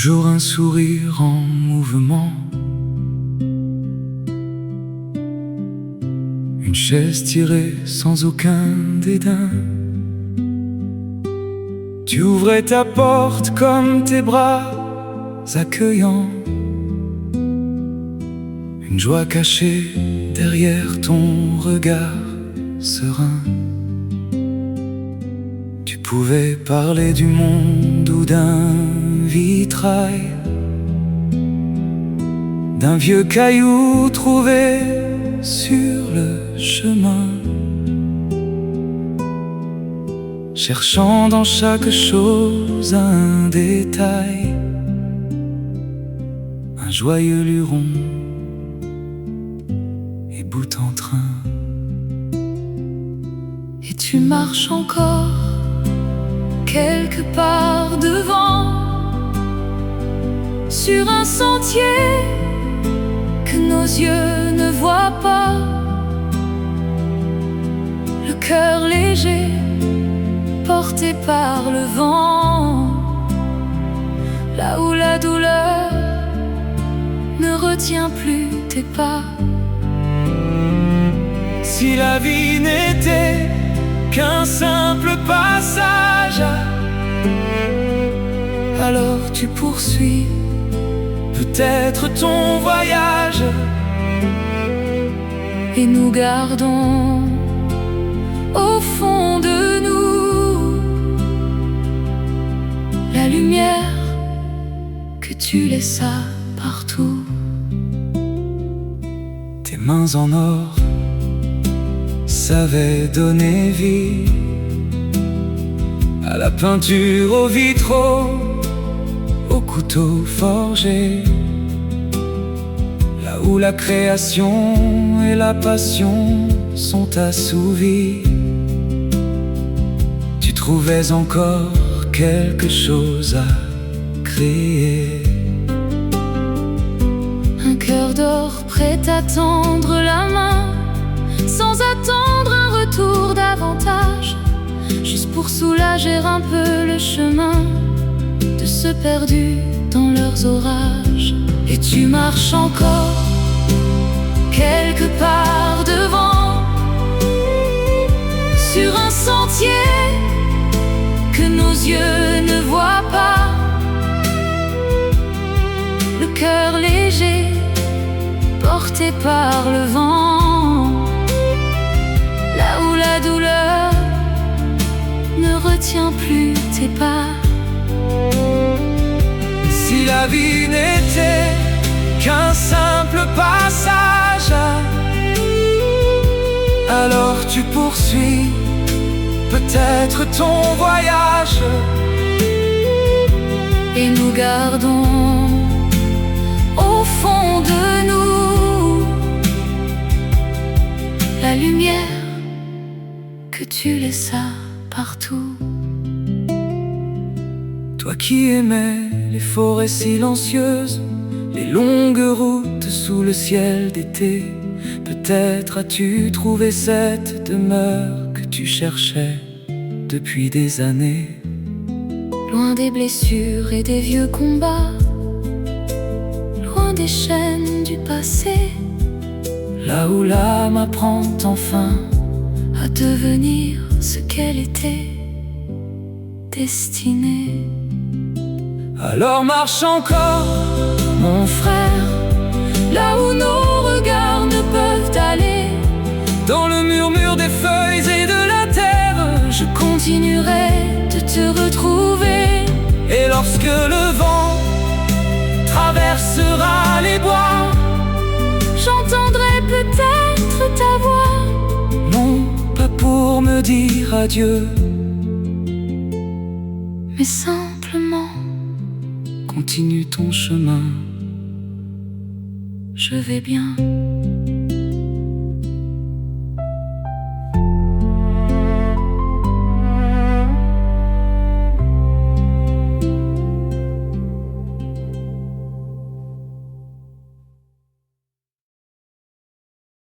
toujours un sourire en mouvement, une chaise tirée sans aucun dédain. Tu ouvrais ta porte comme tes bras accueillants, une joie cachée derrière ton regard serein. Tu pouvais parler du monde ou d'un vitrail, d'un vieux caillou trouvé sur le chemin, cherchant dans chaque chose un détail, un joyeux luron et bout en train. Et tu marches encore quelque part devant, sur un sentier que nos yeux ne voient pas, le cœur léger porté par le vent, là où la douleur ne retient plus tes pas. Si la vie n'était qu'un simple passage, alors tu poursuis peut-être ton voyage, et nous gardons au fond de nous la lumière que tu laissas partout. Tes mains en or savaient donner vie à la peinture, aux vitraux, aux couteaux forgés, là où la création et la passion sont assouvies. Tu trouvais encore quelque chose à créer, un cœur d'or prêt à tendre la main, sans attendre un retour davantage, juste pour soulager un peu le chemin de ceux perdus dans leurs orages. Et tu marches encore quelque part devant, sur un sentier que nos yeux ne voient pas, le cœur léger porté par le vent, là où la douleur ne retient plus tes pas. Si la vie n'était qu'un simple passage, alors tu poursuis peut-être ton voyage, et nous gardons au fond de nous la lumière que tu laissas partout. Toi qui aimais les forêts silencieuses, les longues routes sous le ciel d'été, peut-être as-tu trouvé cette demeure que tu cherchais depuis des années. Loin des blessures et des vieux combats, loin des chaînes du passé, là où l'âme apprend enfin à devenir ce qu'elle était destinée. Alors marche encore, mon frère, là où nos regards ne peuvent aller, dans le murmure des feuilles et de la terre. Je continuerai de te retrouver, et lorsque le vent traversera les bois, j'entendrai peut-être ta voix. Non, pas pour me dire adieu, mais simplement continue ton chemin. je vais bien.